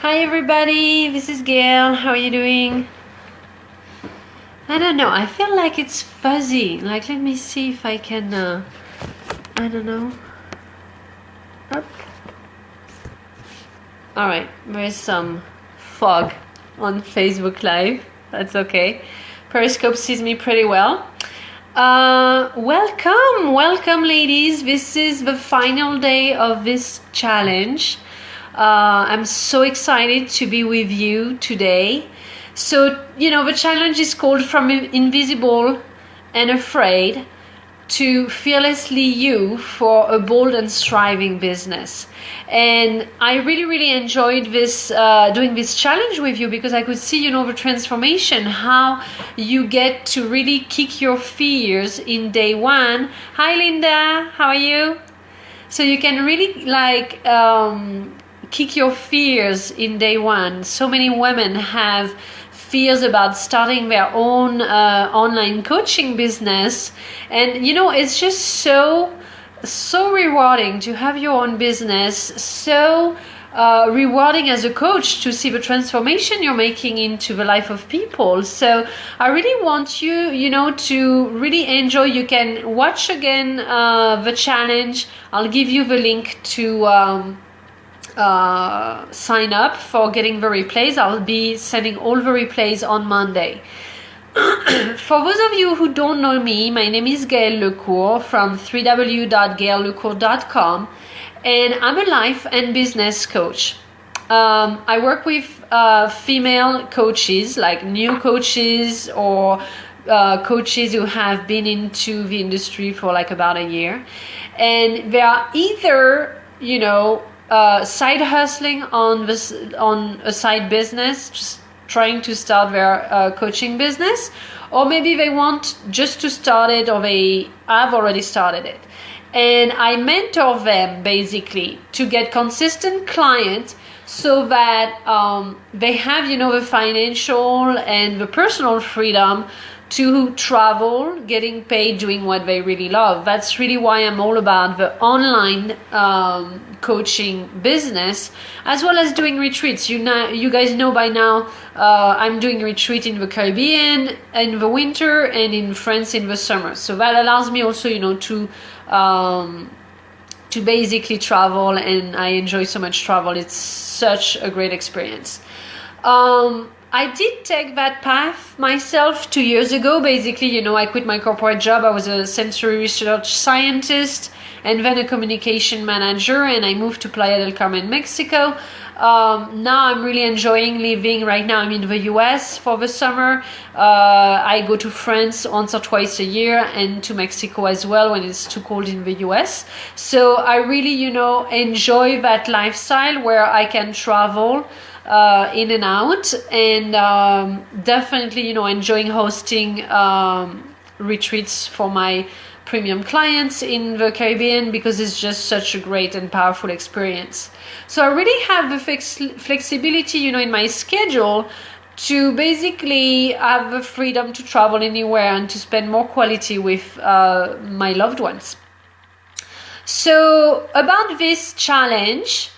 Hi everybody, this is Gail. How are you doing? I don't know, I feel like it's fuzzy. Like, let me see if I can, I don't know. Up. Alright, there's some fog on Facebook Live. That's okay. Periscope sees me pretty well. Welcome ladies. This is the final day of this challenge. I'm so excited to be with you today. So, the challenge is called From Invisible and Afraid to Fearlessly You for a Bold and Thriving Business. And I really enjoyed this doing this challenge with you, because I could see the transformation, how you get to really kick your fears in day one. Hi Linda, how are you? So you can really kick your fears in day one. So many women have fears about starting their own online coaching business, and it's just so rewarding to have your own business, so rewarding as a coach to see the transformation you're making into the life of people. So I really want you to really enjoy. You can watch again the challenge. I'll give you the link to sign up for getting the replays. I'll be sending all the replays on Monday. For those of you who don't know me, my name is Gail Lecourt from www.gaillecourt.com, and I'm a life and business coach. I work with female coaches, like new coaches or coaches who have been into the industry for like about a year, and they are either side hustling on a side business, just trying to start their coaching business, or maybe they want just to start it, or they have already started it. And I mentor them basically to get consistent clients, so that they have the financial and the personal freedom to travel, getting paid, doing what they really love. That's really why I'm all about the online coaching business, as well as doing retreats. You guys know by now, I'm doing a retreat in the Caribbean in the winter and in France in the summer. So that allows me also, to basically travel, and I enjoy so much travel. It's such a great experience. I did take that path myself 2 years ago. Basically, I quit my corporate job. I was a sensory research scientist and then a communication manager, and I moved to Playa del Carmen, Mexico. Now I'm really enjoying living. Right now I'm in the US for the summer. I go to France once or twice a year, and to Mexico as well when it's too cold in the US. So I really, enjoy that lifestyle where I can travel in and out, and definitely enjoying hosting retreats for my premium clients in the Caribbean, because it's just such a great and powerful experience. So I really have the flexibility in my schedule to basically have the freedom to travel anywhere and to spend more quality with my loved ones. So about this challenge,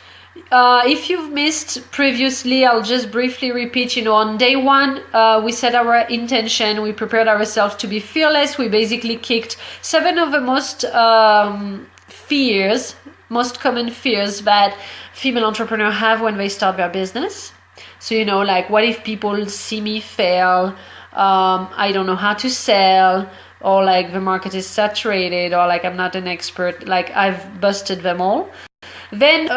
if you've missed previously, I'll just briefly repeat. On day one, we set our intention, we prepared ourselves to be fearless. We basically kicked 7 of the most common fears that female entrepreneurs have when they start their business. So, like, what if people see me fail? I don't know how to sell, or like the market is saturated, or like I'm not an expert. Like, I've busted them all. Then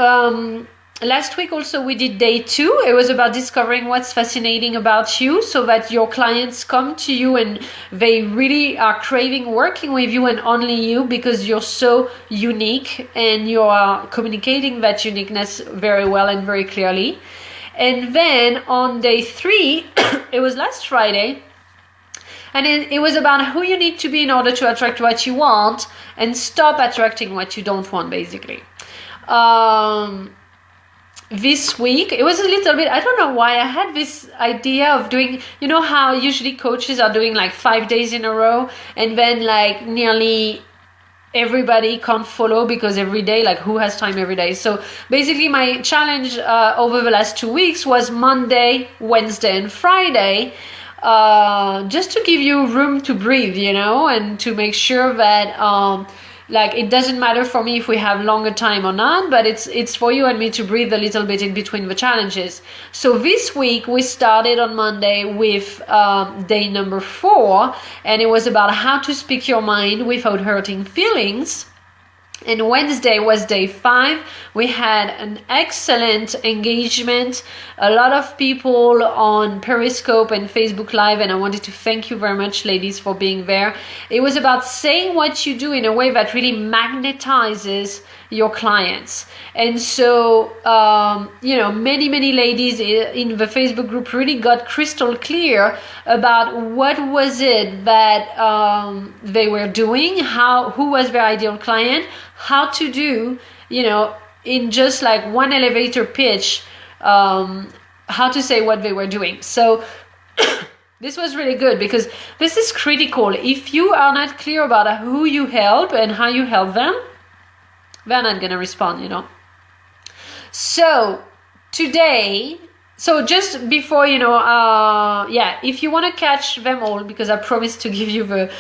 last week also we did day 2. It was about discovering what's fascinating about you, so that your clients come to you and they really are craving working with you and only you, because you're so unique and you are communicating that uniqueness very well and very clearly. And then on day 3, it was last Friday, and it was about who you need to be in order to attract what you want and stop attracting what you don't want, basically. This week, it was a little bit, I don't know why I had this idea of doing, how usually coaches are doing like 5 days in a row, and then like nearly everybody can't follow, because every day, like, who has time every day? So basically my challenge over the last 2 weeks was Monday, Wednesday, and Friday, just to give you room to breathe, and to make sure that like, it doesn't matter for me if we have longer time or not, but it's for you and me to breathe a little bit in between the challenges. So this week we started on Monday with day number 4, and it was about how to speak your mind without hurting feelings. And Wednesday was day 5. We had an excellent engagement, a lot of people on Periscope and Facebook Live, and I wanted to thank you very much, ladies, for being there. It was about saying what you do in a way that really magnetizes your clients. And so, many ladies in the Facebook group really got crystal clear about what was it that they were doing, who was their ideal client, how to do, in just like one elevator pitch, how to say what they were doing. So this was really good, because this is critical. If you are not clear about who you help and how you help them, they're not going to respond, So today, just before, if you want to catch them all, because I promised to give you the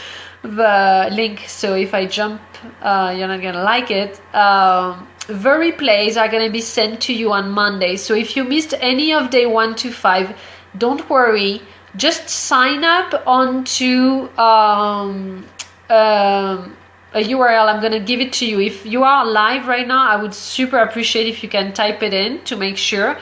link, so if I jump, you're not going to like it. The replays are going to be sent to you on Monday. So if you missed any of day 1 to 5, don't worry. Just sign up onto a URL. I'm going to give it to you. If you are live right now, I would super appreciate if you can type it in to make sure.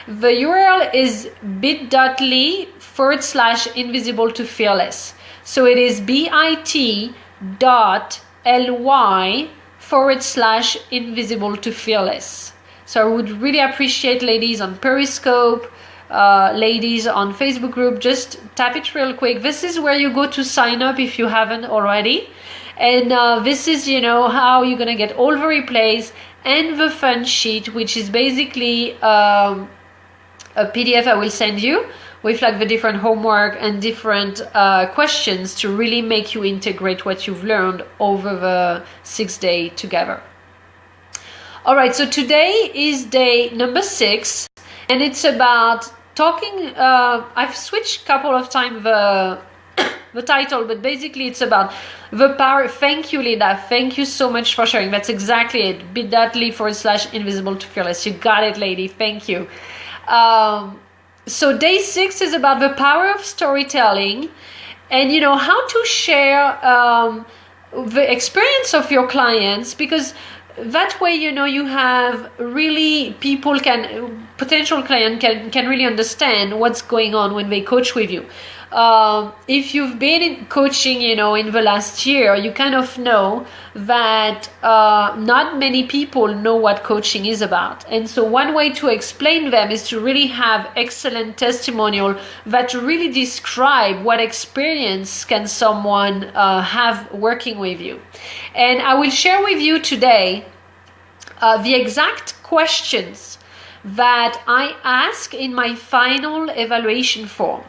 The URL is bit.ly/invisible to fearless. So it is bit.ly/invisible to fearless. So I would really appreciate, ladies on Periscope, ladies on Facebook group, just tap it real quick. This is where you go to sign up if you haven't already. And this is, how you're going to get all the replays and the fun sheet, which is basically a PDF I will send you with like the different homework and different questions to really make you integrate what you've learned over the 6 days together. All right, so today is day number 6, and it's about talking. I've switched a couple of times the title, but basically it's about the power. Thank you, Linda. Thank you so much for sharing. That's exactly it. bit.ly/invisible to fearless. You got it, lady. Thank you. So day 6 is about the power of storytelling, and how to share the experience of your clients, because that way you have really potential client can really understand what's going on when they coach with you. If you've been in coaching, in the last year, you kind of know that not many people know what coaching is about. And so one way to explain them is to really have excellent testimonial that really describe what experience can someone have working with you. And I will share with you today the exact questions that I ask in my final evaluation form.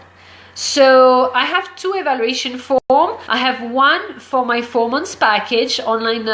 So I have 2 evaluation forms. I have one for my 4 months package online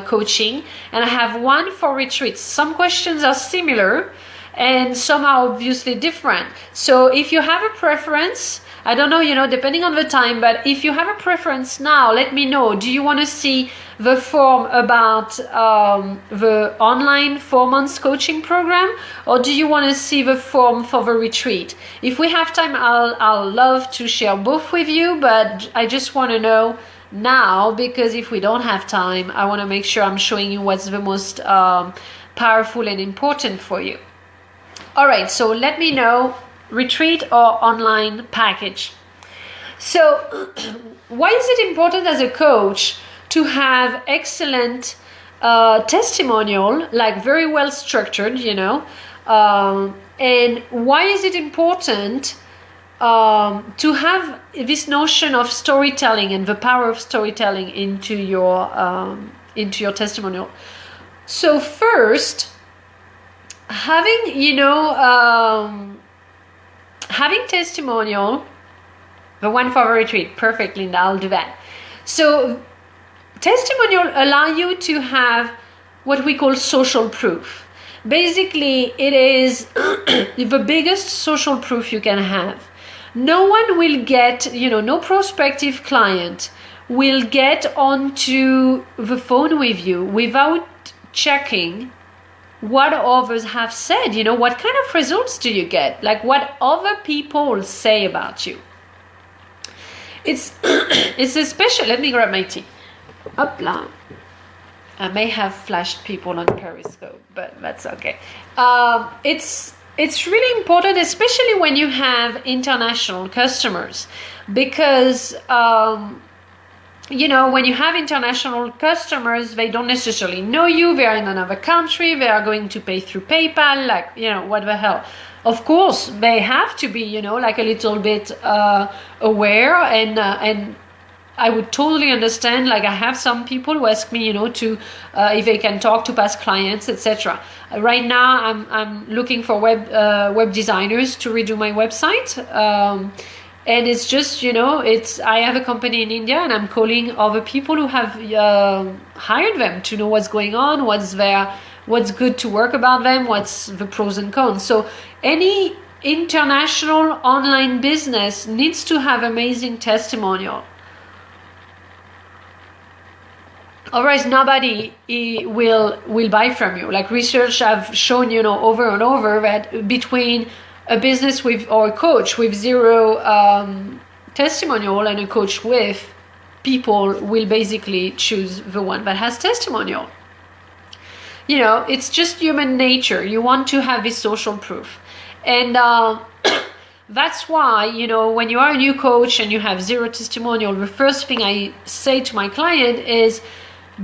coaching, and I have one for retreats. Some questions are similar and some are obviously different. So if you have a preference, I don't know, depending on the time, but if you have a preference now, let me know. Do you want to see the form about the online 4 months coaching program, or do you want to see the form for the retreat? If we have time, I'll love to share both with you, but I just want to know now, because if we don't have time, I want to make sure I'm showing you what's the most powerful and important for you. All right, so let me know, retreat or online package. So why is it important as a coach to have excellent testimonial, like very well structured, and why is it important to have this notion of storytelling and the power of storytelling into your testimonial? So first, having testimonial, the one for the retreat, perfect, Linda, I'll do that. So testimonial allow you to have what we call social proof. Basically, it is the biggest social proof you can have. No one will get, no prospective client will get onto the phone with you without checking what others have said. What kind of results do you get? Like what other people say about you. It's especially, let me grab my tea. Hopla. I may have flashed people on Periscope, but that's okay. It's really important, especially when you have international customers, because when you have international customers, they don't necessarily know you. They are in another country. They are going to pay through PayPal. Like, what the hell? Of course, they have to be, like a little bit aware. And I would totally understand. Like, I have some people who ask me, to if they can talk to past clients, etc. Right now, I'm looking for web designers to redo my website. And it's just, I have a company in India, and I'm calling other people who have hired them to know what's going on, what's good to work about them, what's the pros and cons. So any international online business needs to have amazing testimonial. Otherwise, nobody will buy from you. Like research have shown, over and over that between a business with or a coach with zero testimonial and a coach with, people will basically choose the one that has testimonial. It's just human nature. You want to have this social proof. And that's why, when you are a new coach and you have zero testimonial, the first thing I say to my client is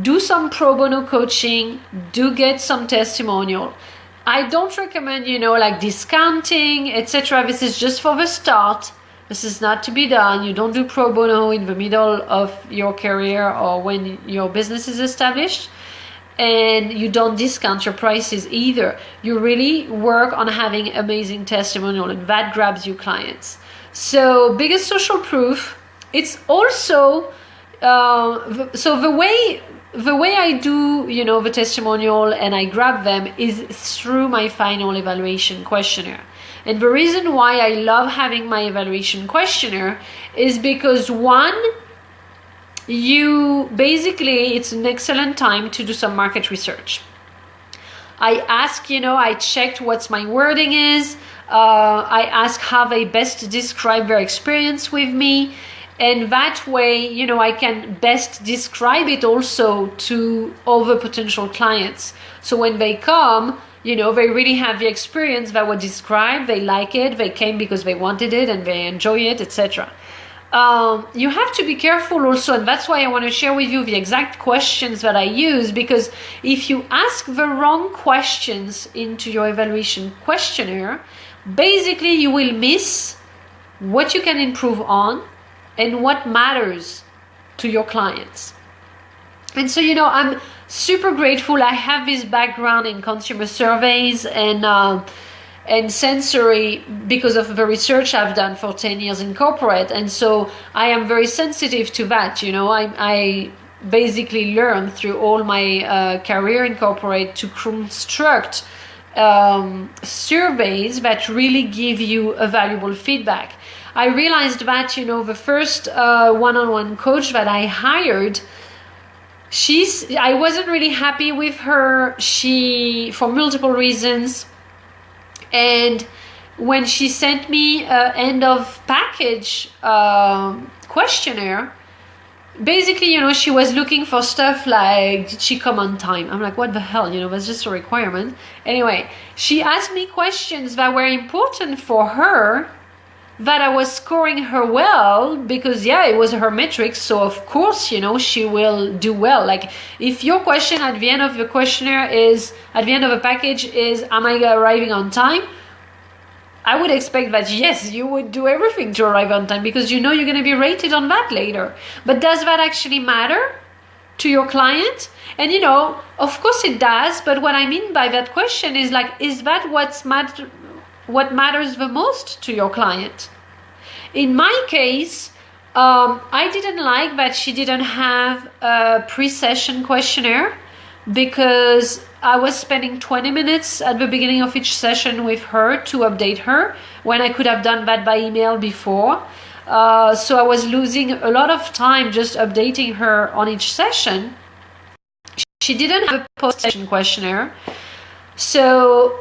do some pro bono coaching, do get some testimonial. I don't recommend, like discounting, etc. This is just for the start. This is not to be done. You don't do pro bono in the middle of your career or when your business is established. And you don't discount your prices either. You really work on having amazing testimonial, and that grabs you clients. So biggest social proof. It's also, so the way I do, the testimonial and I grab them is through my final evaluation questionnaire. And the reason why I love having my evaluation questionnaire is because one, it's an excellent time to do some market research. I ask, I checked what my wording is. I ask how they best describe their experience with me. And that way, I can best describe it also to other potential clients. So when they come, they really have the experience that was described. They like it. They came because they wanted it and they enjoy it, etc. You have to be careful also, and that's why I want to share with you the exact questions that I use, because if you ask the wrong questions into your evaluation questionnaire, basically you will miss what you can improve on and what matters to your clients. And so, I'm super grateful. I have this background in consumer surveys and sensory because of the research I've done for 10 years in corporate. And so I am very sensitive to that. I basically learned through all my career in corporate to construct surveys that really give you a valuable feedback. I realized that, the first one-on-one coach that I hired, I wasn't really happy with her. For multiple reasons. And when she sent me end of package questionnaire, basically, she was looking for stuff like, did she come on time? I'm like, what the hell? That's just a requirement. Anyway, she asked me questions that were important for her, that I was scoring her well, because it was her metrics. So of course, she will do well. Like if your question at the end of the questionnaire is, at the end of a package is, am I arriving on time? I would expect that yes, you would do everything to arrive on time, because you're going to be rated on that later. But does that actually matter to your client? And of course it does. But what I mean by that question is like, is that what matters the most to your client? In my case, I didn't like that she didn't have a pre-session questionnaire, because I was spending 20 minutes at the beginning of each session with her to update her, when I could have done that by email before. So I was losing a lot of time just updating her on each session. She didn't have a post-session questionnaire. So,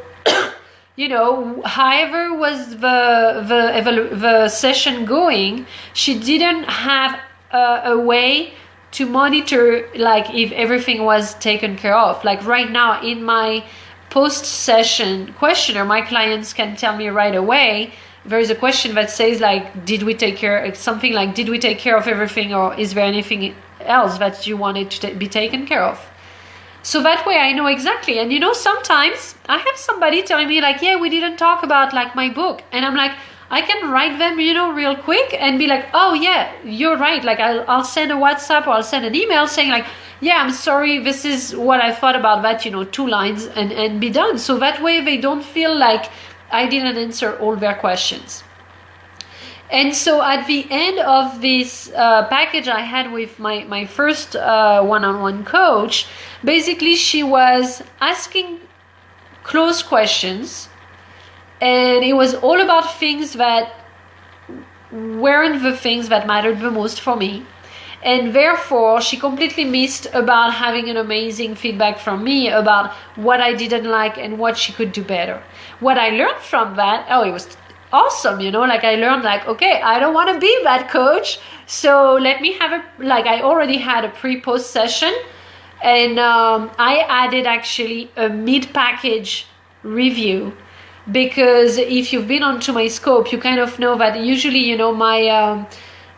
however was the session going, she didn't have a way to monitor, like, if everything was taken care of. Like right now in my post-session questionnaire, my clients can tell me right away. There is a question that says, like, did we take care of everything, or is there anything else that you wanted to be taken care of? So that way I know exactly. And sometimes I have somebody telling me, like, yeah, we didn't talk about, like, my book. And I'm like, I can write them, real quick and be like, oh yeah, you're right. Like, I'll send a WhatsApp or I'll send an email saying, like, yeah, I'm sorry, this is what I thought about that, 2 lines, and be done. So that way they don't feel like I didn't answer all their questions. And so at the end of this package I had with my first one-on-one coach, basically she was asking close questions, and it was all about things that weren't the things that mattered the most for me. And therefore, she completely missed about having an amazing feedback from me about what I didn't like and what she could do better. What I learned from that, it was awesome, like I learned, like, okay, I don't want to be that coach, so let me have I already had a pre-post session, and I added actually a mid-package review, because if you've been onto my scope, you kind of know that usually,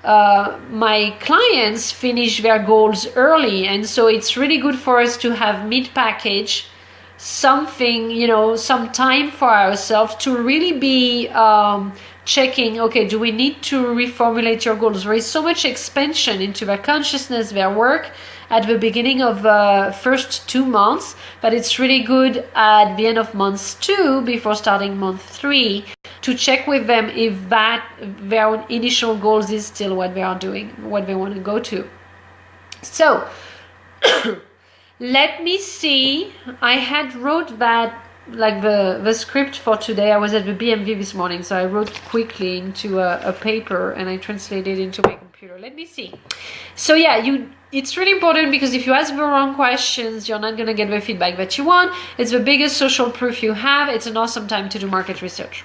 my clients finish their goals early, and so it's really good for us to have mid-package something, some time for ourselves to really be checking, okay, do we need to reformulate your goals? There is so much expansion into their consciousness, their work at the beginning of the first 2 months, but it's really good at the end of month 2 before starting month 3 to check with them if their initial goals is still what they are doing, what they want to go to. So let me see. I had wrote that, like, the script for today. I was at the BMV this morning, so I wrote quickly into a paper and I translated it into my computer. Let me see. So yeah, it's really important, because if you ask the wrong questions, you're not going to get the feedback that you want. It's the biggest social proof you have. It's an awesome time to do market research.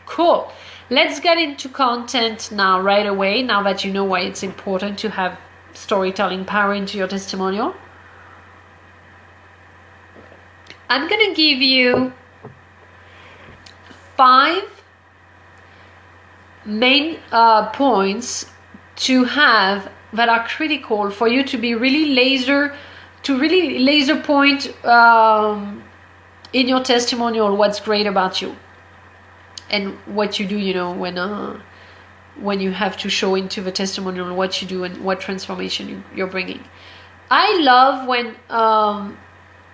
Cool. Let's get into content now, right away, now that you know why it's important to have storytelling power into your testimonial. I'm going to give you 5 main points to have that are critical for you to be really laser point in your testimonial what's great about you and what you do, when you have to show into the testimonial what you do and what transformation you're bringing. I love when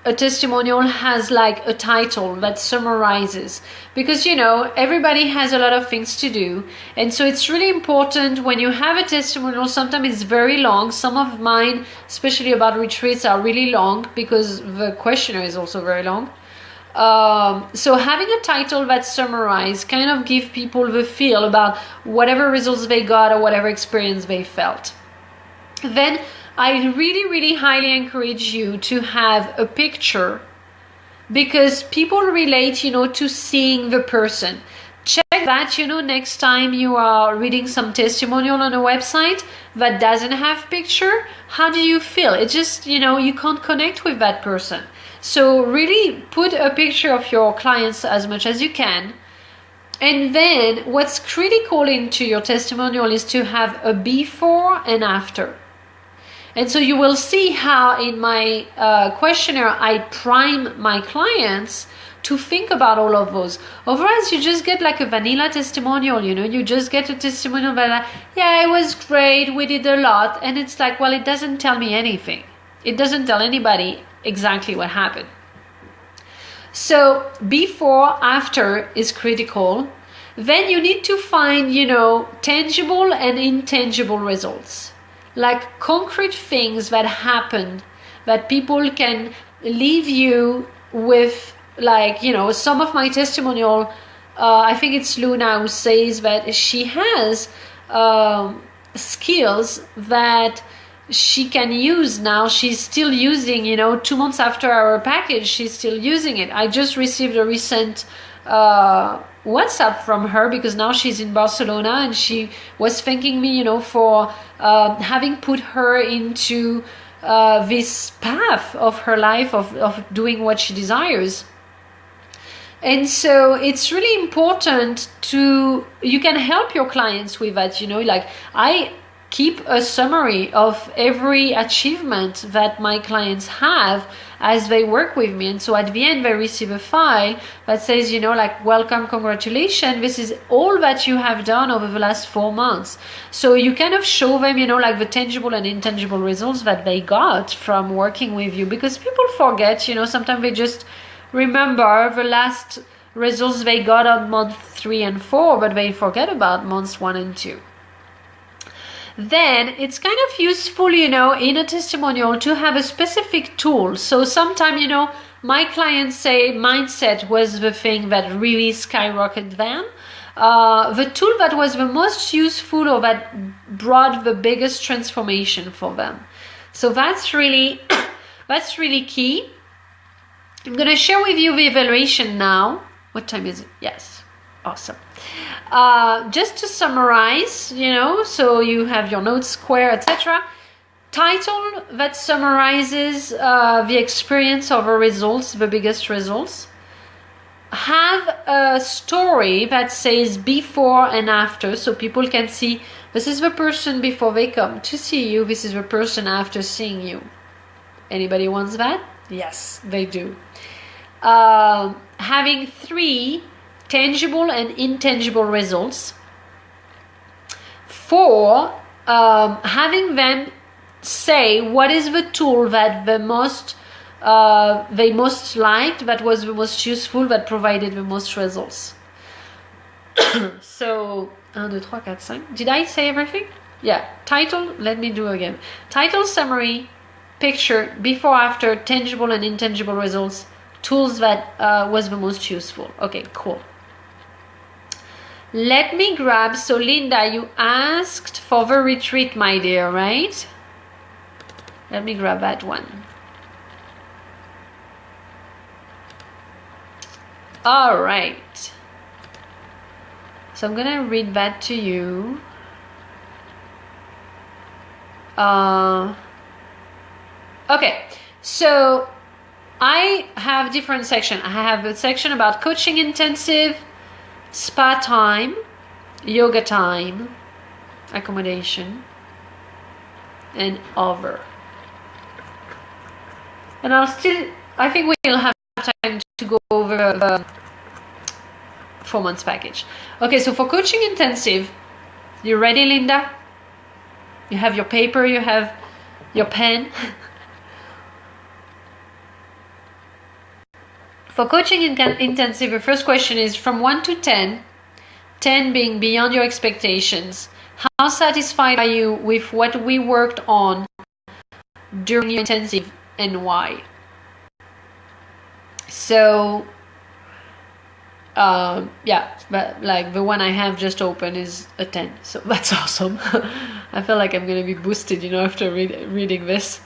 a testimonial has like a title that summarizes, because everybody has a lot of things to do, and so it's really important when you have a testimonial. Sometimes it's very long. Some of mine, especially about retreats, are really long because the questionnaire is also very long. So having a title that summarizes kind of give people the feel about whatever results they got or whatever experience they felt. Then I really, really highly encourage you to have a picture, because people relate, to seeing the person. Check that, next time you are reading some testimonial on a website that doesn't have picture, how do you feel? It just, you can't connect with that person. So really put a picture of your clients as much as you can. And then what's critical into your testimonial is to have a before and after. And so you will see how in my questionnaire I prime my clients to think about all of those. Otherwise, you just get like a vanilla testimonial, you just get a testimonial that, like, yeah, it was great, we did a lot. And it's like, well, it doesn't tell me anything. It doesn't tell anybody exactly what happened. So before, after is critical. Then you need to find, tangible and intangible results, like concrete things that happen that people can leave you with. Like, some of my testimonial, I think it's Luna who says that she has skills that she can use now. She's still using, 2 months after our package, she's still using it. I just received a recent WhatsApp from her because now she's in Barcelona, and she was thanking me, for having put her into this path of her life of doing what she desires. And so it's really important you can help your clients with that, like I keep a summary of every achievement that my clients have as they work with me. And so at the end, they receive a file that says, like, welcome, congratulations, this is all that you have done over the last 4 months. So you kind of show them, like the tangible and intangible results that they got from working with you, because people forget, sometimes they just remember the last results they got on month 3 and 4, but they forget about months 1 and 2. Then it's kind of useful, in a testimonial to have a specific tool. So sometimes, my clients say mindset was the thing that really skyrocketed them. The tool that was the most useful or that brought the biggest transformation for them. So that's really key. I'm going to share with you the evaluation now. What time is it? Yes. Awesome. Just to summarize, so you have your notes square, etc. Title that summarizes the experience of the results, the biggest results. Have a story that says before and after, so people can see this is the person before they come to see you, this is the person after seeing you. Anybody wants that? Yes, they do. Having 3 tangible and intangible results. 4, having them say what is the tool that they most liked, that was the most useful, that provided the most results. So 1, 2, 3, 4, 5. Did I say everything? Yeah. Title, let me do again. Title, summary, picture, before, after, tangible and intangible results, tools that was the most useful. Okay, cool. Let me grab, so Linda, you asked for the retreat, my dear, right? Let me grab that one. All right. So I'm gonna read that to you. Okay, so I have different sections. I have a section about coaching intensive, spa time, yoga time, accommodation, and other. And I think we'll have time to go over the 4 months package. Okay, so for coaching intensive, you ready, Linda? You have your paper, you have your pen. For coaching intensive, the first question is from 1 to 10, 10 being beyond your expectations. How satisfied are you with what we worked on during your intensive, and why? So, yeah, but like the one I have just open is a 10, so that's awesome. I feel like I'm gonna be boosted, after reading this.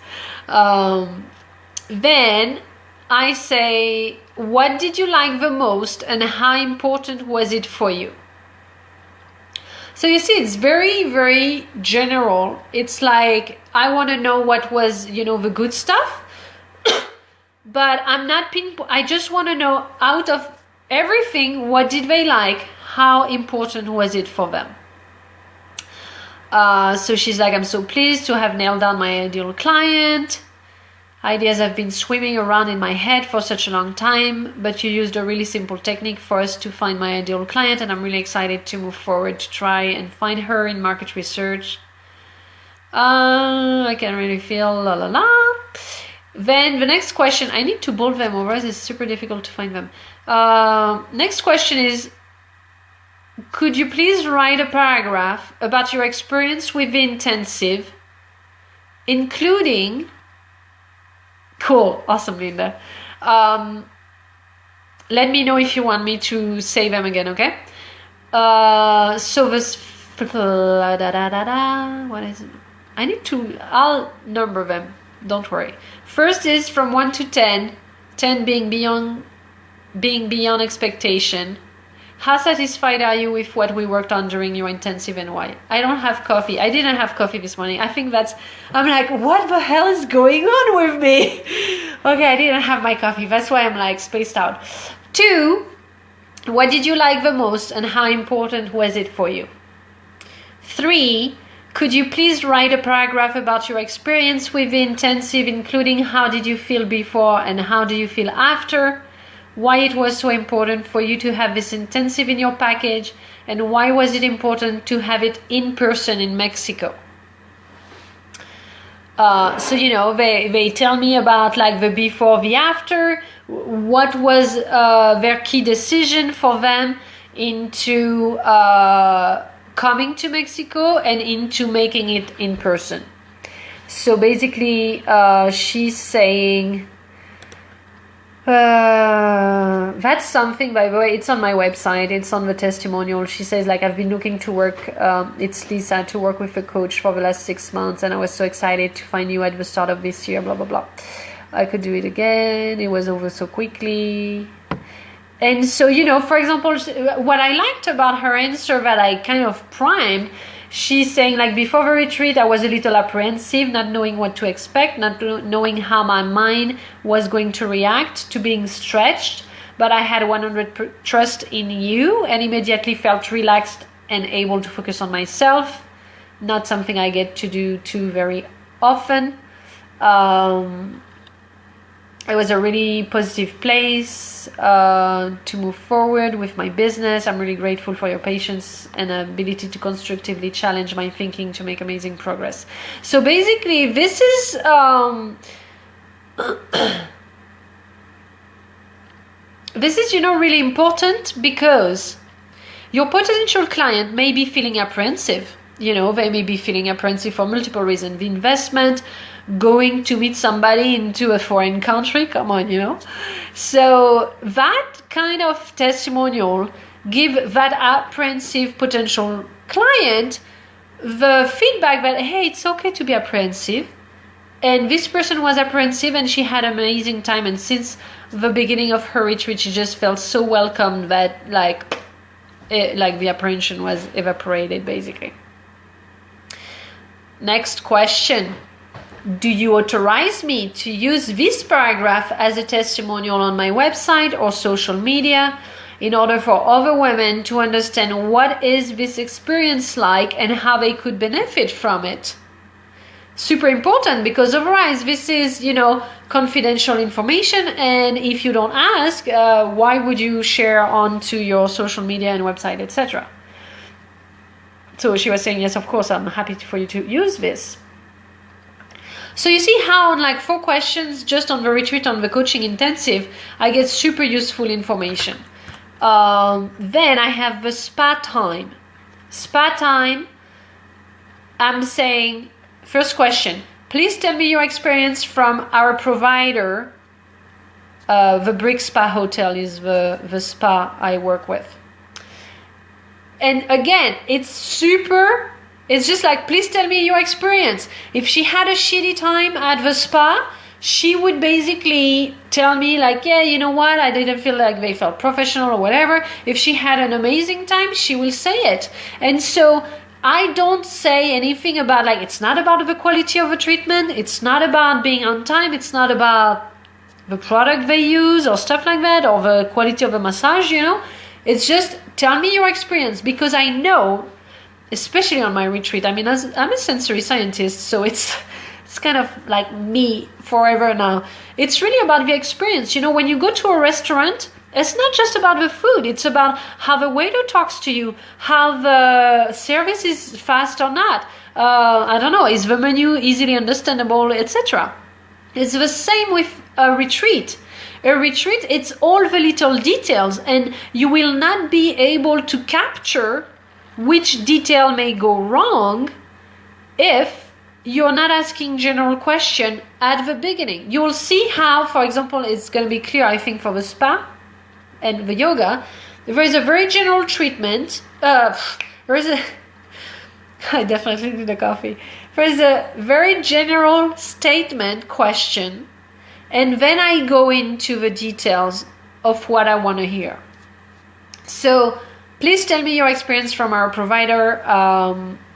Then I say, what did you like the most and how important was it for you? So you see, it's very, very general. It's like, I want to know what was, the good stuff, but I'm not I just want to know, out of everything, what did they like? How important was it for them? So she's like, I'm so pleased to have nailed down my ideal client. Ideas have been swimming around in my head for such a long time, but you used a really simple technique for us to find my ideal client, and I'm really excited to move forward to try and find her in market research. I can really feel la la la. Then the next question, I need to bold them over, it's super difficult to find them. Next question is, could you please write a paragraph about your experience with the intensive, including, cool, awesome, Linda. Let me know if you want me to say them again, okay? So this, what is it? I'll number them, don't worry. First is from 1 to 10, 10 being beyond expectation. How satisfied are you with what we worked on during your intensive and why? I don't have coffee. I didn't have coffee this morning. I think I'm like, what the hell is going on with me? Okay, I didn't have my coffee. That's why I'm like spaced out. 2, what did you like the most and how important was it for you? 3, could you please write a paragraph about your experience with the intensive, including how did you feel before and how do you feel after? Why it was so important for you to have this intensive in your package, and why was it important to have it in person in Mexico? So they tell me about like the before, the after, what was their key decision for them into coming to Mexico and into making it in person. So basically she's saying, that's something, by the way, it's on my website, it's on the testimonial. She says, like, I've been looking to work, it's Lisa, to work with a coach for the last 6 months, and I was so excited to find you at the start of this year, blah, blah, blah. I could do it again, it was over so quickly. And so, for example, what I liked about her answer that I kind of primed, she's saying, like, before the retreat, I was a little apprehensive, not knowing what to expect, not knowing how my mind was going to react to being stretched. But I had 100% trust in you and immediately felt relaxed and able to focus on myself. Not something I get to do too very often. It was a really positive place to move forward with my business. I'm really grateful for your patience and ability to constructively challenge my thinking to make amazing progress. So basically, this is really important, because your potential client may be feeling apprehensive. They may be feeling apprehensive for multiple reasons. The investment, going to meet somebody into a foreign country, come on, So that kind of testimonial give that apprehensive potential client the feedback that, hey, it's okay to be apprehensive. And this person was apprehensive and she had an amazing time. And since the beginning of her retreat, she just felt so welcomed that like the apprehension was evaporated, basically. Next question. Do you authorize me to use this paragraph as a testimonial on my website or social media in order for other women to understand what is this experience like and how they could benefit from it? Super important, because otherwise this is, confidential information, and if you don't ask, why would you share onto your social media and website, etc.? So she was saying, yes, of course, I'm happy for you to use this. So you see how on like 4 questions just on the retreat, on the coaching intensive, I get super useful information. Then I have the spa time. Spa time, I'm saying, first question, please tell me your experience from our provider. The Brick Spa Hotel is the spa I work with. And again, it's just like, please tell me your experience. If she had a shitty time at the spa, she would basically tell me like, yeah, you know what, I didn't feel like they felt professional or whatever. If she had an amazing time, she will say it. And so I don't say anything about like, it's not about the quality of the treatment. It's not about being on time. It's not about the product they use or stuff like that, or the quality of the massage, It's just tell me your experience, because I know, especially on my retreat, I'm a sensory scientist, so it's kind of like me forever now. It's really about the experience. When you go to a restaurant, it's not just about the food. It's about how the waiter talks to you, how the service is fast or not. I don't know, is the menu easily understandable, etc. It's the same with a retreat. A retreat, it's all the little details, and you will not be able to capture which detail may go wrong if you're not asking general question at the beginning. You'll see how, for example, it's going to be clear, I think, for the spa and the yoga. There is a very general treatment. There is a... I definitely need a coffee. There is a very general statement question, and then I go into the details of what I want to hear. So please tell me your experience from our provider,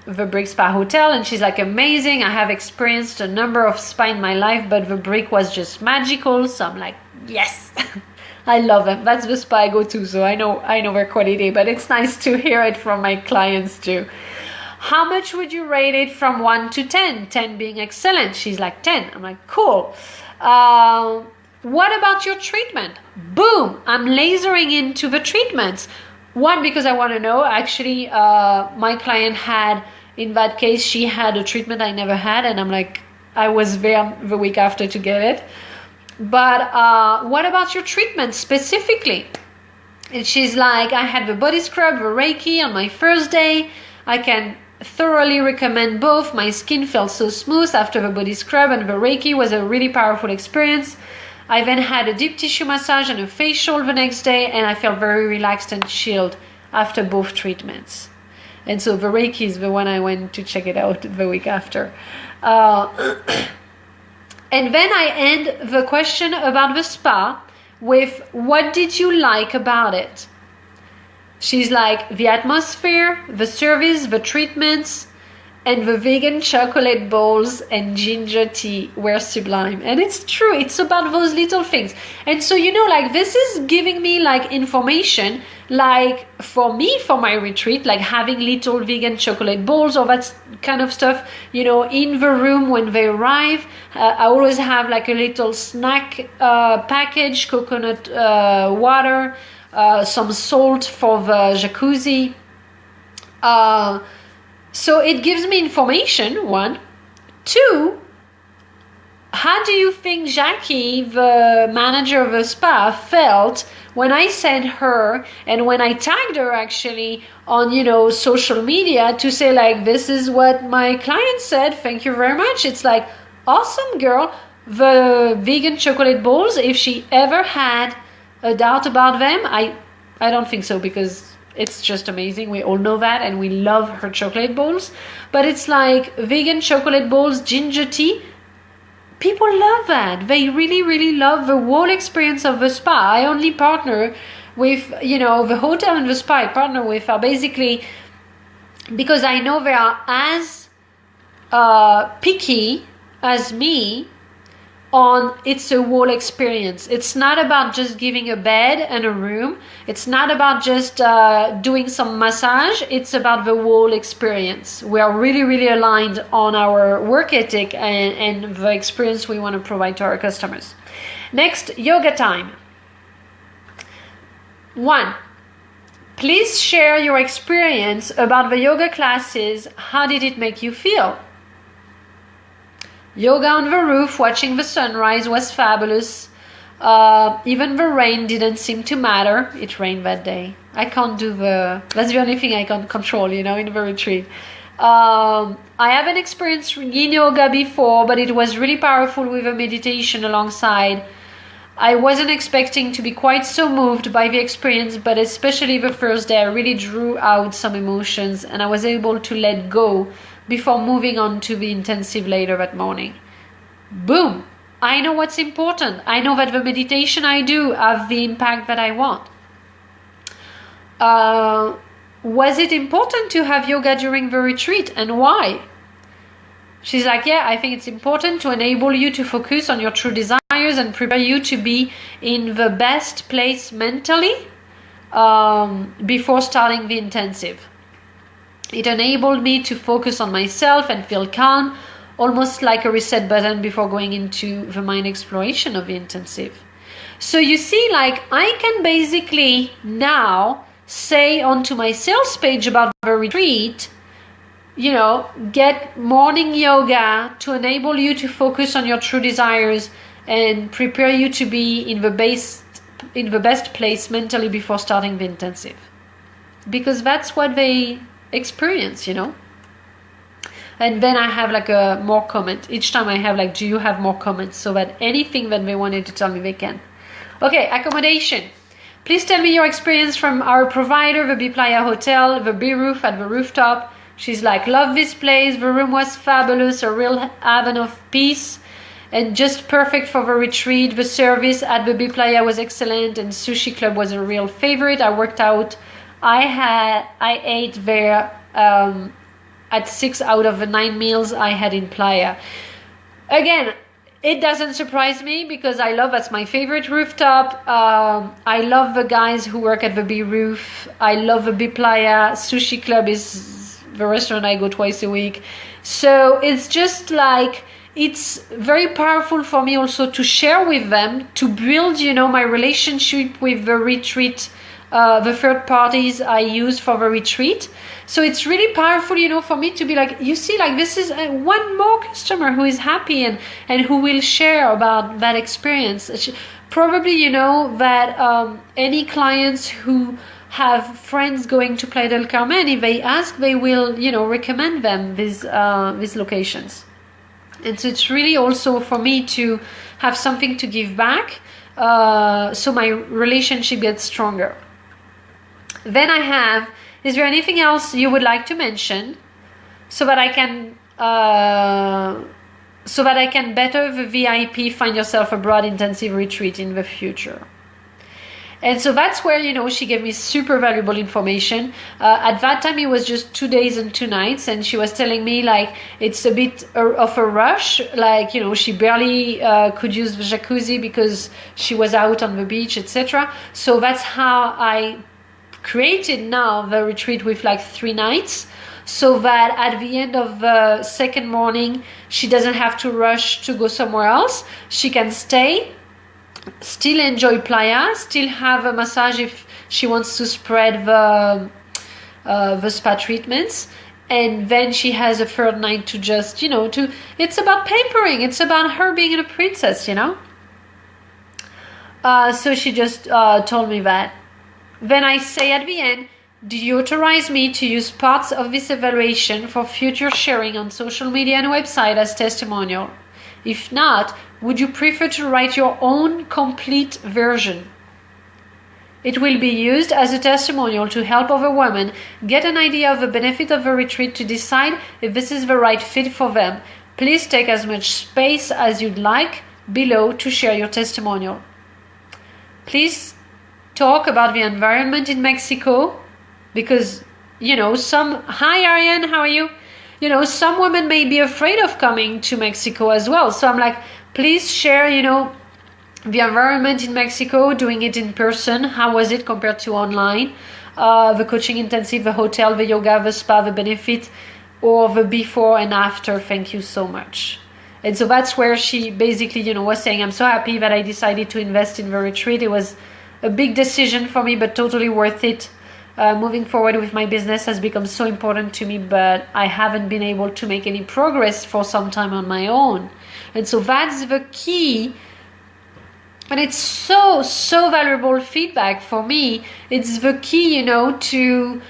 the Brick Spa Hotel. And she's like, amazing. I have experienced a number of spa in my life, but the Brick was just magical. So I'm like, yes. I love them. That's the spa I go to, so I know their quality, but it's nice to hear it from my clients too. How much would you rate it from 1 to 10? 10 being excellent. She's like 10. I'm like, cool. What about your treatment? Boom. I'm lasering into the treatments. One, because I want to know. Actually, my client had, in that case, she had a treatment I never had, and I'm like, I was there the week after to get it. But what about your treatment specifically? And she's like, I had the body scrub, the Reiki on my first day. I can thoroughly recommend both. My skin felt so smooth after the body scrub, and the Reiki was a really powerful experience. I then had a deep tissue massage and a facial the next day, and I felt very relaxed and chilled after both treatments. And so the Reiki is the one I went to check it out the week after. And then I end the question about the spa with, what did you like about it? She's like, the atmosphere, the service, the treatments, and the vegan chocolate bowls and ginger tea were sublime. And it's true, it's about those little things. And so, like, this is giving me like information, like for me, for my retreat, like having little vegan chocolate bowls or that kind of stuff, in the room when they arrive. I always have like a little snack package, coconut water, some salt for the jacuzzi. So it gives me information, one. Two, how do you think Jackie, the manager of the spa, felt when I sent her and when I tagged her actually on, social media to say like, this is what my client said, thank you very much. It's like, awesome girl. The vegan chocolate bowls, if she ever had a doubt about them, I don't think so, because it's just amazing. We all know that, and we love her chocolate bowls. But it's like vegan chocolate bowls, ginger tea. People love that. They really, really love the whole experience of the spa. I only partner with, the hotel and the spa I partner with are basically, because I know they are as picky as me on it's a whole experience. It's not about just giving a bed and a room. It's not about just doing some massage. It's about the whole experience. We are really, really aligned on our work ethic and the experience we want to provide to our customers. Next, yoga time. 1. Please share your experience about the yoga classes. How did it make you feel? Yoga on the roof, watching the sunrise was fabulous. Even the rain didn't seem to matter. It rained that day. I can't do that's the only thing I can't control, in the retreat. I haven't experienced yin yoga before, but it was really powerful with a meditation alongside. I wasn't expecting to be quite so moved by the experience, but especially the first day, I really drew out some emotions, and I was able to let go before moving on to the intensive later that morning. Boom! I know what's important. I know that the meditation I do have the impact that I want. Was it important to have yoga during the retreat, and why? She's like, yeah, I think it's important to enable you to focus on your true desires and prepare you to be in the best place mentally before starting the intensive. It enabled me to focus on myself and feel calm, almost like a reset button before going into the mind exploration of the intensive. So you see, like, I can basically now say onto my sales page about the retreat, get morning yoga to enable you to focus on your true desires and prepare you to be in the best place mentally before starting the intensive, because that's what they experience, you know. And then I have like a more comment each time. I have like, do you have more comments, so that anything that they wanted to tell me, they can. Okay, accommodation. Please tell me your experience from our provider, the B Playa Hotel, the B roof at the rooftop. She's like, love this place. The room was fabulous, a real haven of peace, and just perfect for the retreat. The service at the B Playa was excellent, and Sushi Club was a real favorite. I worked out. I ate there at 6 out of the 9 meals I had in Playa. Again, it doesn't surprise me because that's my favorite rooftop. I love the guys who work at the B roof. I love the B Playa. Sushi Club is the restaurant I go twice a week. So it's just like, it's very powerful for me also to share with them, to build, you know, my relationship with the retreat, the third parties I use for the retreat. So it's really powerful, you know, for me to be like, you see, like, this is one more customer who is happy and who will share about that experience. Probably, you know, that any clients who have friends going to Playa del Carmen, if they ask, they will, you know, recommend them these locations. And so it's really also for me to have something to give back, so my relationship gets stronger. Then I have, is there anything else you would like to mention so that I can better the VIP Find Yourself Abroad intensive retreat in the future? And so that's where, you know, she gave me super valuable information. At that time, it was just 2 days and 2 nights. And she was telling me, like, it's a bit of a rush. Like, you know, she barely could use the jacuzzi because she was out on the beach, etc. So that's how I created now the retreat with like 3 nights. So that at the end of the second morning, she doesn't have to rush to go somewhere else. She can stay, still enjoy Playa, still have a massage if she wants to spread the spa treatments, and then she has a third night to just, you know, it's about pampering, it's about her being a princess, you know. So she just told me that. Then I say at the end, do you authorize me to use parts of this evaluation for future sharing on social media and website as testimonial? If not, would you prefer to write your own complete version? It will be used as a testimonial to help other women get an idea of the benefit of the retreat to decide if this is the right fit for them. Please take as much space as you'd like below to share your testimonial. Please talk about the environment in Mexico, because, you know, hi Ariane, how are you? You know, some women may be afraid of coming to Mexico as well. So I'm like, please share, you know, the environment in Mexico, doing it in person. How was it compared to online? The coaching intensive, the hotel, the yoga, the spa, the benefit, or the before and after. Thank you so much. And so that's where she basically, you know, was saying, I'm so happy that I decided to invest in the retreat. It was a big decision for me, but totally worth it. Moving forward with my business has become so important to me, but I haven't been able to make any progress for some time on my own. And so that's the key. And it's so valuable feedback for me. It's the key, you know, to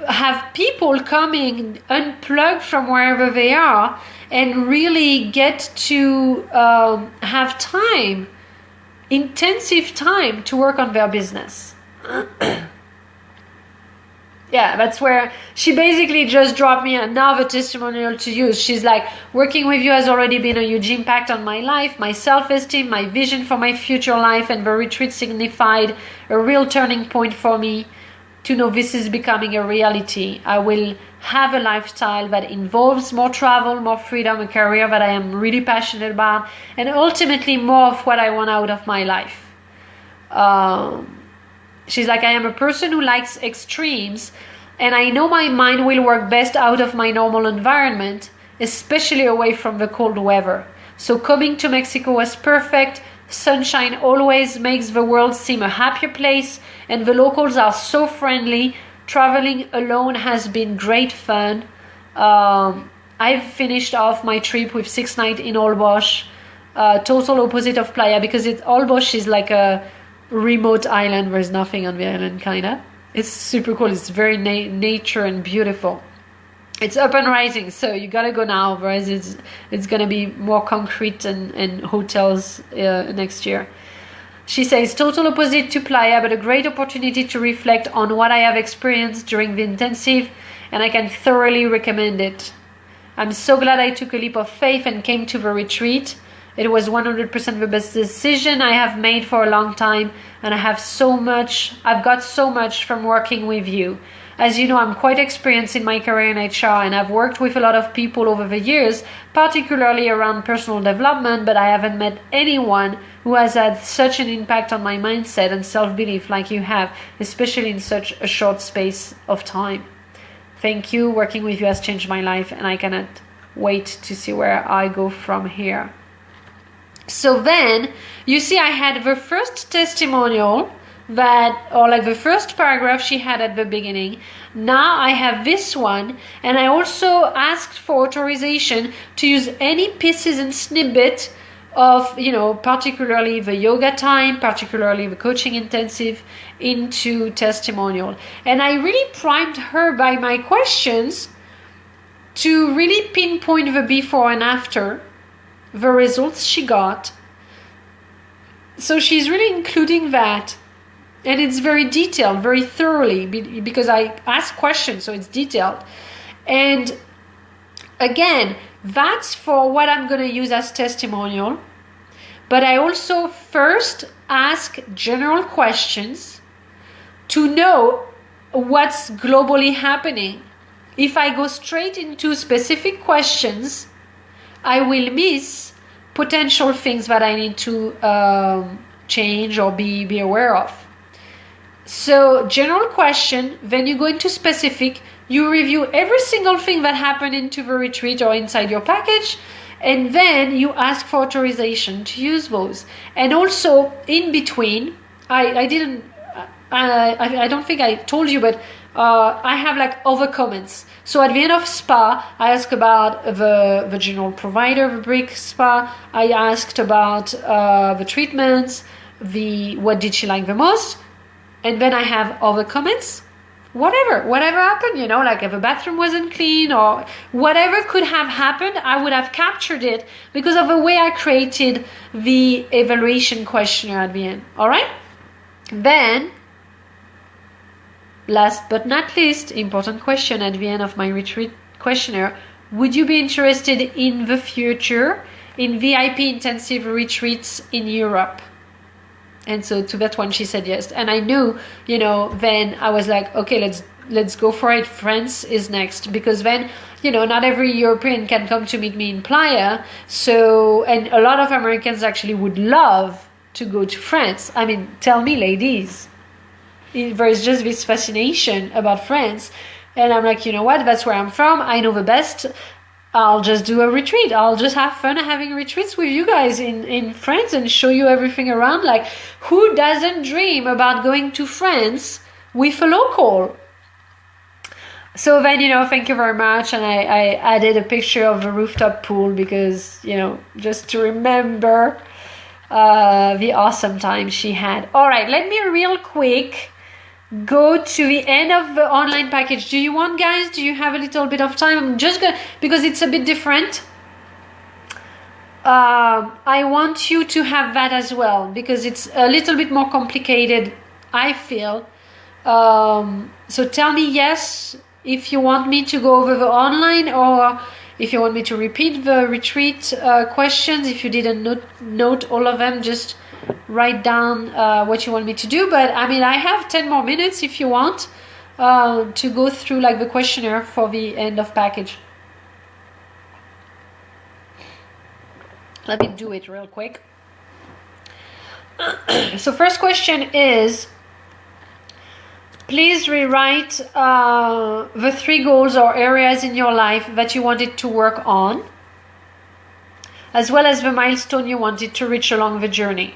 have people coming unplugged from wherever they are and really get to have time, intensive time to work on their business. Yeah, that's where she basically just dropped me another testimonial to use. She's like, working with you has already been a huge impact on my life, my self-esteem, my vision for my future life, and the retreat signified a real turning point for me to know this is becoming a reality. I will have a lifestyle that involves more travel, more freedom, a career that I am really passionate about, and ultimately more of what I want out of my life. She's like, I am a person who likes extremes, and I know my mind will work best out of my normal environment, especially away from the cold weather. So coming to Mexico was perfect. Sunshine always makes the world seem a happier place, and the locals are so friendly. Traveling alone has been great fun. I've finished off my trip with 6 nights in Olbosch. total opposite of Playa, because Olbosch is like a remote island. There's nothing on the island, kinda. It's super cool. It's very nature and beautiful. It's up and rising, so you gotta go now, otherwise it's gonna be more concrete and hotels next year. She says, total opposite to Playa, but a great opportunity to reflect on what I have experienced during the intensive, and I can thoroughly recommend it. I'm so glad I took a leap of faith and came to the retreat. It was 100% the best decision I have made for a long time, and I've got so much from working with you. As you know, I'm quite experienced in my career in HR, and I've worked with a lot of people over the years, particularly around personal development, but I haven't met anyone who has had such an impact on my mindset and self-belief like you have, especially in such a short space of time. Thank you. Working with you has changed my life, and I cannot wait to see where I go from here. So then, you see, I had the first testimonial the first paragraph she had at the beginning. Now I have this one, and I also asked for authorization to use any pieces and snippet of, particularly the yoga time, particularly the coaching intensive, into testimonial. And I really primed her by my questions to really pinpoint the before and after, the results she got. So she's really including that. And it's very detailed, very thoroughly, because I ask questions, so it's detailed. And again, that's for what I'm going to use as testimonial. But I also first ask general questions to know what's globally happening. If I go straight into specific questions, I will miss potential things that I need to change or be aware of. So general question, then you go into specific, you review every single thing that happened into the retreat or inside your package, and then you ask for authorization to use those. And also in between, I don't think I told you, but I have like other comments. So at the end of spa, I ask about the general provider, the brick spa. I asked about the treatments, what did she like the most. And then I have other comments, whatever happened, like if a bathroom wasn't clean or whatever could have happened, I would have captured it because of the way I created the evaluation questionnaire at the end. All right. Then, last but not least, important question at the end of my retreat questionnaire: would you be interested in the future in VIP intensive retreats in Europe? And so to that one, she said yes. And I knew, then I was like, okay, let's go for it. France is next, because then, not every European can come to meet me in Playa. So, and a lot of Americans actually would love to go to France. I mean, tell me, ladies, there's just this fascination about France. And I'm like, you know what? That's where I'm from. I know the best. I'll just do a retreat. I'll just have fun having retreats with you guys in France and show you everything around. Like, who doesn't dream about going to France with a local? So then, thank you very much. And I added a picture of the rooftop pool because, just to remember the awesome time she had. All right, let me real quick go to the end of the online package. Do you want, guys? Do you have a little bit of time? I'm just gonna, because it's a bit different. I want you to have that as well because it's a little bit more complicated, I feel. So tell me yes if you want me to go over the online, or if you want me to repeat the retreat questions. If you didn't note all of them, just write down what you want me to do. But I mean, I have 10 more minutes if you want to go through like the questionnaire for the end of package. Let me do it real quick. So first question is, please rewrite the 3 goals or areas in your life that you wanted to work on, as well as the milestone you wanted to reach along the journey.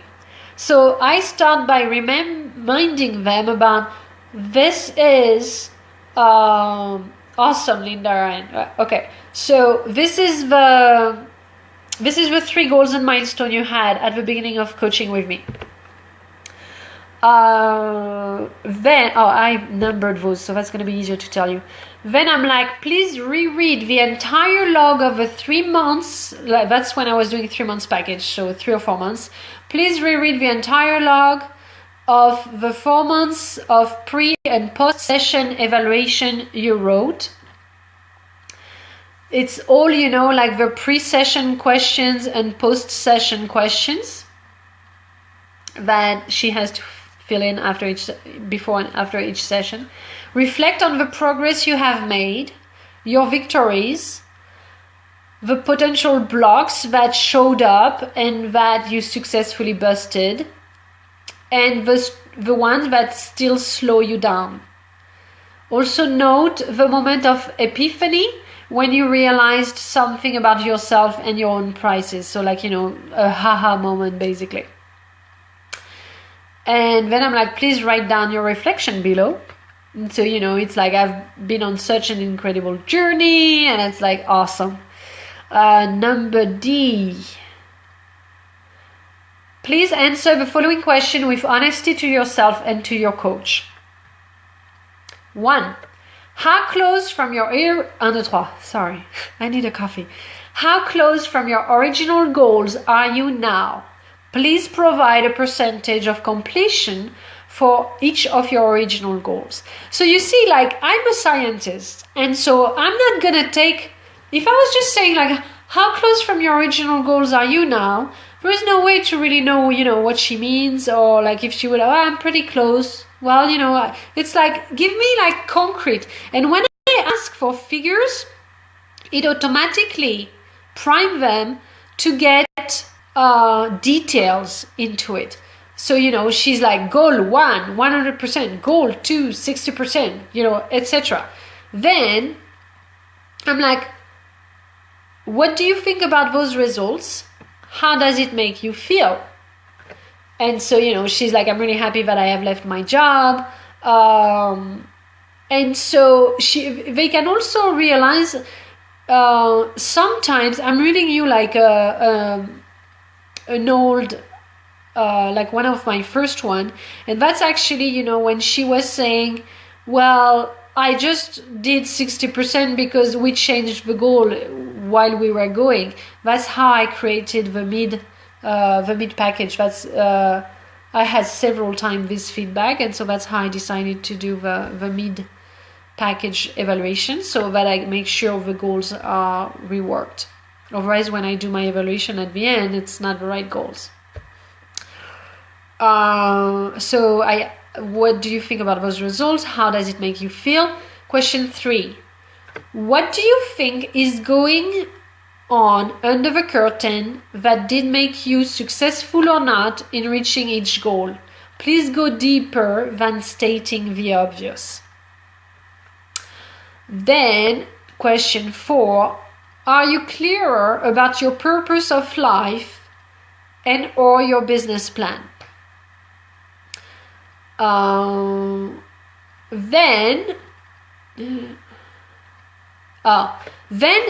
So I start by reminding them about this is awesome, Linda. Okay, so this is the This is the 3 goals and milestone you had at the beginning of coaching with me. Then I numbered those, so that's going to be easier to tell you. Then I'm like, please reread the entire log of the 3 months. That's when I was doing 3 months package, so 3 or 4 months. Please reread the entire log of the 4 months of pre and post session evaluation you wrote. It's all, like the pre-session questions and post-session questions that she has to fill in before and after each session. Reflect on the progress you have made, your victories, the potential blocks that showed up and that you successfully busted, and the ones that still slow you down. Also note the moment of epiphany when you realized something about yourself and your own prices. So like, a haha moment basically. And then I'm like, please write down your reflection below. And so, it's like I've been on such an incredible journey, and it's like awesome. Number D. Please answer the following question with honesty to yourself and to your coach. 1. How close from your sorry, I need a coffee. How close from your original goals are you now? Please provide a percentage of completion for each of your original goals. So you see, like, I'm a scientist, and so I'm not gonna take, if I was just saying like, how close from your original goals are you now? There is no way to really know, what she means, or like if she would, I'm pretty close. Well, it's like, give me like concrete. And when I ask for figures, it automatically prime them to get details into it. So, she's like, goal 1, 100%, goal 2, 60%, etc. Then I'm like, what do you think about those results? How does it make you feel? And so, she's like, I'm really happy that I have left my job. And so they can also realize, sometimes I'm reading you like an old, like one of my first one. And that's actually, when she was saying, well, I just did 60% because we changed the goal while we were going. That's how I created the mid package. That's I had several times this feedback, and so that's how I decided to do the mid package evaluation, so that I make sure the goals are reworked. Otherwise, when I do my evaluation at the end, it's not the right goals. What do you think about those results? How does it make you feel? Question 3. What do you think is going on under the curtain that did make you successful or not in reaching each goal? Please go deeper than stating the obvious. Then, question 4. Are you clearer about your purpose of life and or your business plan? Then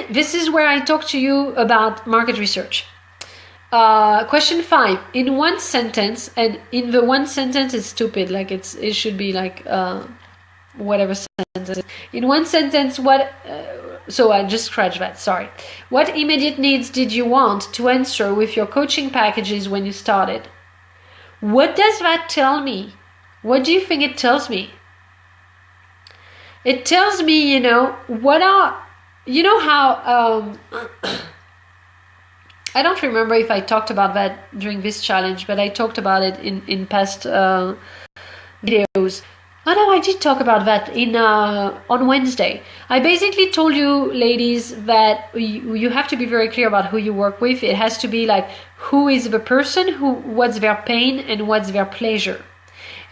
this is where I talk to you about market research. Question 5. In one sentence, and in the one sentence it's stupid, like it should be like whatever sentence. In one sentence, so I just scratch that, sorry. What immediate needs did you want to answer with your coaching packages when you started? What does that tell me? What do you think it tells me? It tells me, what are, how, I don't remember if I talked about that during this challenge, but I talked about it in past videos. Oh no, I did talk about that on Wednesday. I basically told you, ladies, that you have to be very clear about who you work with. It has to be like, who is the person, what's their pain and what's their pleasure.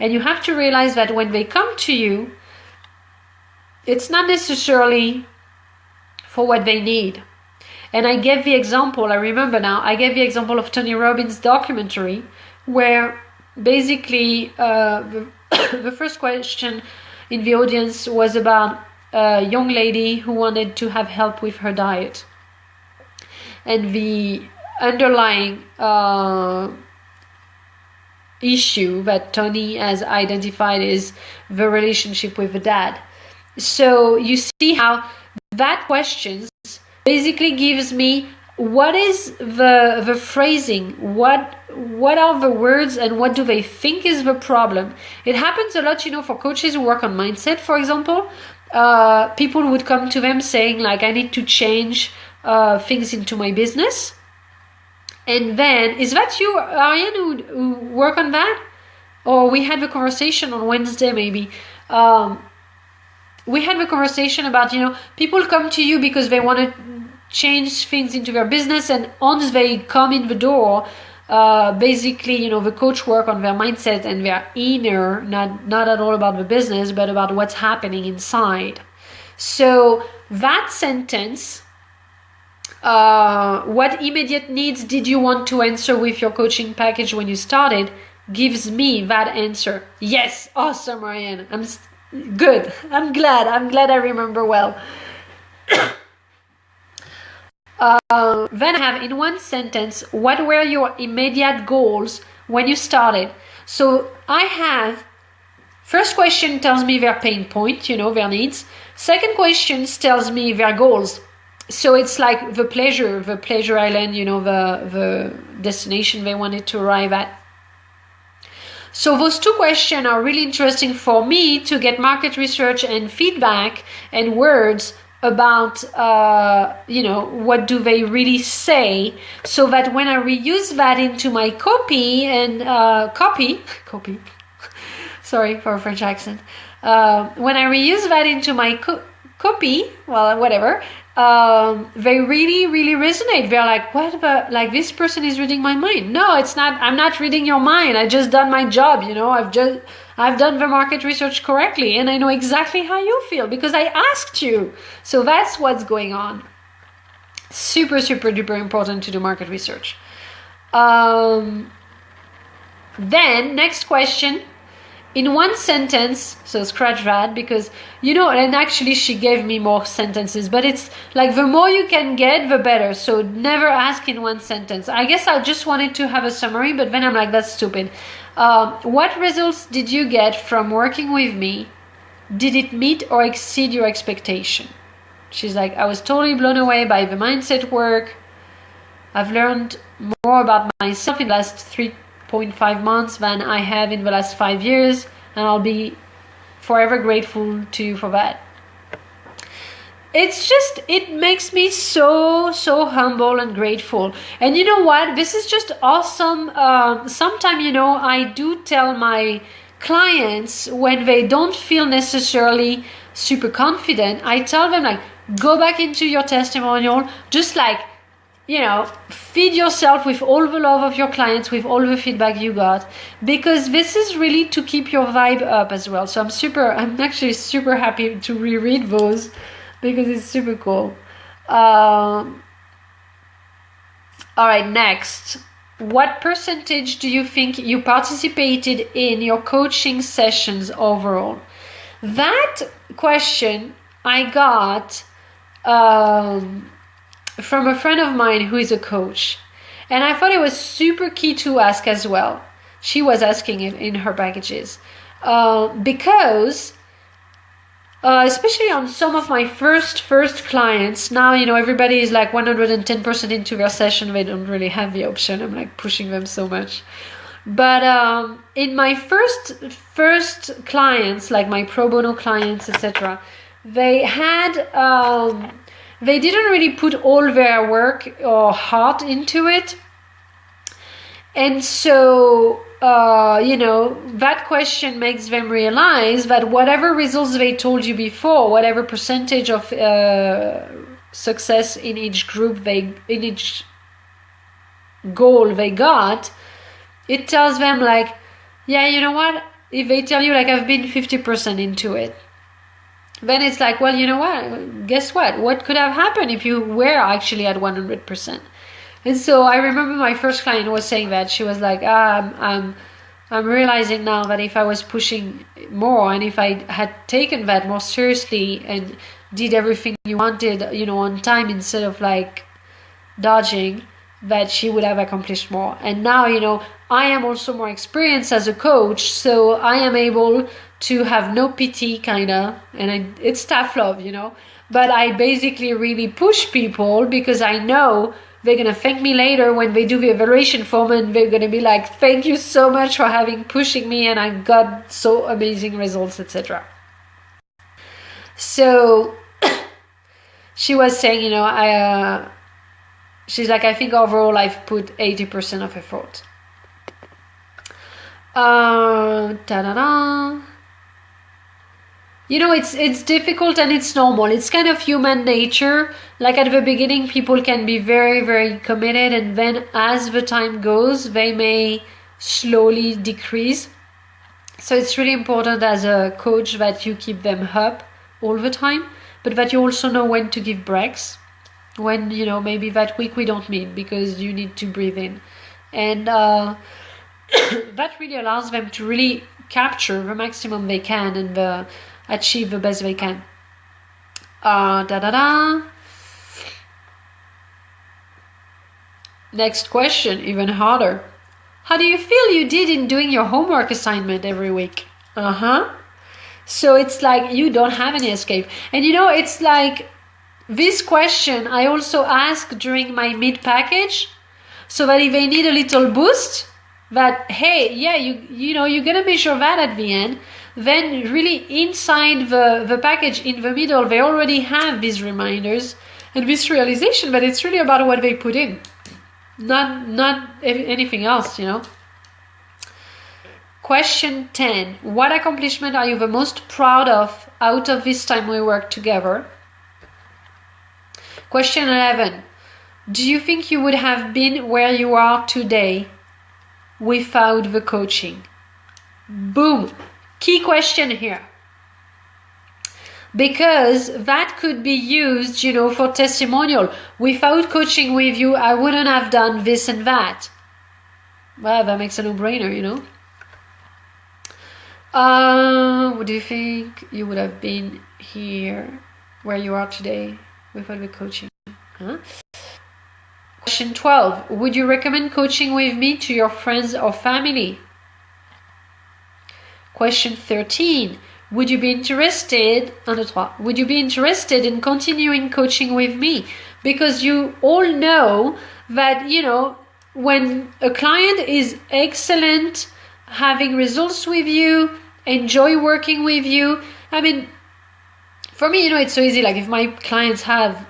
And you have to realize that when they come to you, it's not necessarily for what they need. And I gave the example, I remember now, I gave the example of Tony Robbins' documentary, where basically the first question in the audience was about a young lady who wanted to have help with her diet. And the underlying issue that Tony has identified is the relationship with the dad. So you see how that questions basically gives me what is the phrasing, what are the words, and what do they think is the problem. It happens a lot, for coaches who work on mindset, for example. People would come to them saying like, I need to change things into my business. And then, is that you, Ariane, who work on that? Or we had the conversation on Wednesday, maybe. We had the conversation about, people come to you because they want to change things into their business, and once they come in the door, basically, the coach work on their mindset and their inner, not at all about the business, but about what's happening inside. So that sentence, what immediate needs did you want to answer with your coaching package when you started, gives me that answer. Yes, awesome, Ryan. I'm good. I'm glad I remember well. Then I have in one sentence, what were your immediate goals when you started? So I have, first question tells me their pain point, their needs. Second question tells me their goals. So it's like the pleasure island, the destination they wanted to arrive at. So those two questions are really interesting for me to get market research and feedback and words about, what do they really say, so that when I reuse that into my copy and copy, sorry for a French accent, when I reuse that into my copy, well, whatever, they really, really resonate. They're like, like this person is reading my mind. No, it's not. I'm not reading your mind. I just done my job. I've done the market research correctly, and I know exactly how you feel because I asked you. So that's what's going on. Super, super duper important to do market research. Then next question. In one sentence, so scratch that, because, and actually she gave me more sentences, but it's like the more you can get, the better. So never ask in one sentence. I guess I just wanted to have a summary, but then I'm like, that's stupid. What results did you get from working with me? Did it meet or exceed your expectation? She's like, I was totally blown away by the mindset work. I've learned more about myself in the last 3.5 months than I have in the last 5 years, and I'll be forever grateful to you for that. It makes me so humble and grateful. And you know what? This is just awesome. Sometimes, I do tell my clients when they don't feel necessarily super confident, I tell them like, go back into your testimonial, just like, feed yourself with all the love of your clients, with all the feedback you got, because this is really to keep your vibe up as well. So I'm actually super happy to reread those because it's super cool. All right, next. What percentage do you think you participated in your coaching sessions overall? That question I got from a friend of mine who is a coach, and I thought it was super key to ask as well. She was asking it in her packages because especially on some of my first clients, now everybody is like 110% into their session. They don't really have the option. I'm like pushing them so much. But in my first clients, like my pro bono clients, etc., they had they didn't really put all their work or heart into it. And so, that question makes them realize that whatever results they told you before, whatever percentage of success in each group, in each goal they got, it tells them like, yeah, you know what? If they tell you like, I've been 50% into it, then it's like, well, you know what? Guess what? What could have happened if you were actually at 100%? And so I remember my first client was saying that. She was like, I'm realizing now that if I was pushing more and if I had taken that more seriously and did everything you wanted, on time instead of like dodging, that she would have accomplished more. And now, I am also more experienced as a coach, so I am able to have no pity, kind of, and it's tough love, but I basically really push people because I know they're going to thank me later when they do the evaluation form, and they're going to be like, thank you so much for pushing me, and I got so amazing results, etc. So she was saying, she's like, I think overall I've put 80% of effort. It's difficult and it's normal. It's kind of human nature. Like at the beginning, people can be very, very committed, and then as the time goes, they may slowly decrease. So it's really important as a coach that you keep them up all the time, but that you also know when to give breaks. When, maybe that week we don't meet because you need to breathe in. And that really allows them to really capture the maximum they can and achieve the best they can. Next question, even harder. How do you feel you did in doing your homework assignment every week? So it's like you don't have any escape. And it's like this question I also ask during my mid-package, so that if they need a little boost, that, hey, yeah, you're gonna measure that at the end. Then really inside the package in the middle, they already have these reminders and this realization that it's really about what they put in, not anything else, Question 10. What accomplishment are you the most proud of out of this time we worked together? Question 11. Do you think you would have been where you are today without the coaching? Boom. Key question here. Because that could be used, for testimonial. Without coaching with you, I wouldn't have done this and that. Well, that makes a no-brainer, What do you think you would have been here where you are today without the coaching? Question 12. Would you recommend coaching with me to your friends or family? Question 13. Would you be interested in continuing coaching with me? Because you all know that, when a client is excellent, having results with you, enjoy working with you. I mean, for me, it's so easy. Like if my clients have,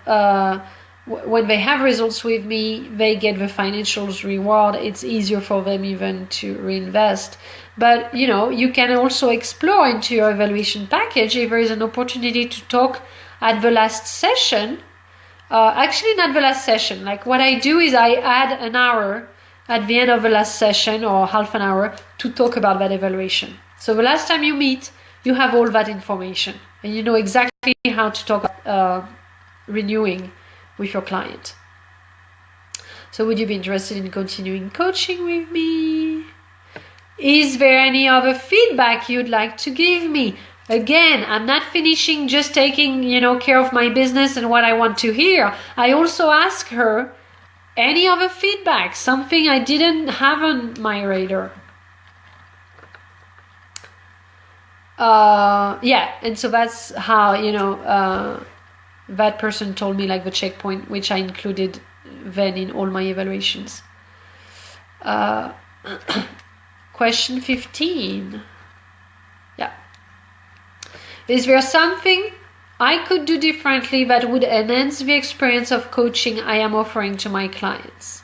when they have results with me, they get the financials reward. It's easier for them even to reinvest. But, you can also explore into your evaluation package if there is an opportunity to talk at the last session. Actually, not the last session. Like what I do is I add an hour at the end of the last session or half an hour to talk about that evaluation. So the last time you meet, you have all that information and you know exactly how to talk about renewing with your client. So would you be interested in continuing coaching with me? Is there any other feedback you'd like to give me? Again, I'm not finishing just taking, care of my business and what I want to hear. I also ask her any other feedback, something I didn't have on my radar. And so that's how, that person told me like the checkpoint, which I included then in all my evaluations. Question 15. Yeah. Is there something I could do differently that would enhance the experience of coaching I am offering to my clients?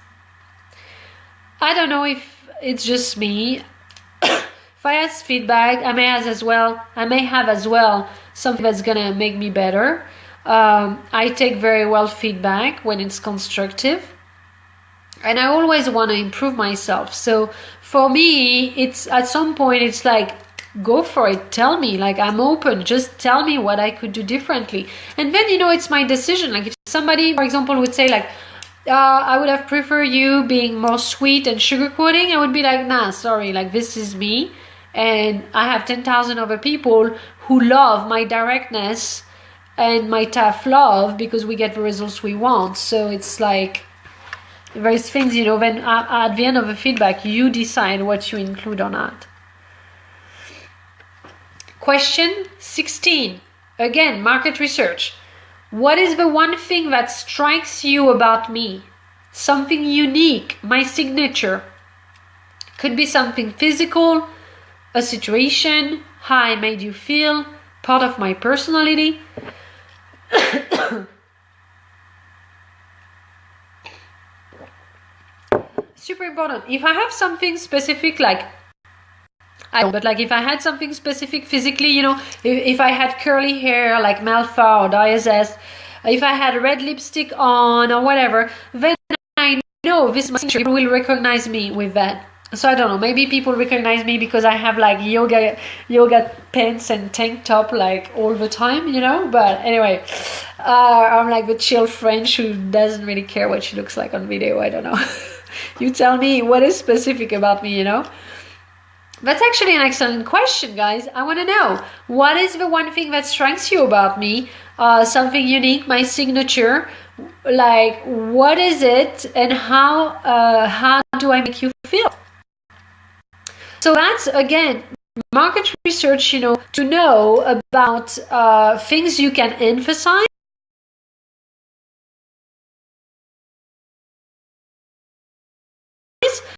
I don't know if it's just me. If I ask feedback, I may have as well something that's gonna make me better. I take very well feedback when it's constructive. And I always want to improve myself. So for me, it's at some point, it's like, go for it. Tell me, like, I'm open. Just tell me what I could do differently. And then, it's my decision. Like if somebody, for example, would say like, I would have preferred you being more sweet and sugarcoating, I would be like, nah, sorry, like this is me. And I have 10,000 other people who love my directness and my tough love because we get the results we want. So it's like, various things, you know, then at the end of the feedback, you decide what you include or not. Question 16. Again, market research. What is the one thing that strikes you about me? Something unique, my signature. Could be something physical, a situation, how I made you feel, part of my personality. Super important. If I have something specific, like, I don't know, but like if I had something specific physically, you know, if I had curly hair like Malfa or Diazest, if I had red lipstick on or whatever, then I know this people will recognize me with that. So I don't know, maybe people recognize me because I have like yoga pants and tank top like all the time, you know. But anyway, I'm like the chill French who doesn't really care what she looks like on video. I don't know. You tell me what is specific about me, you know. That's actually an excellent question, guys. I want to know, what is the one thing that strikes you about me? Something unique, my signature. Like, what is it, and how do I make you feel? So that's, again, market research, you know, to know about things you can emphasize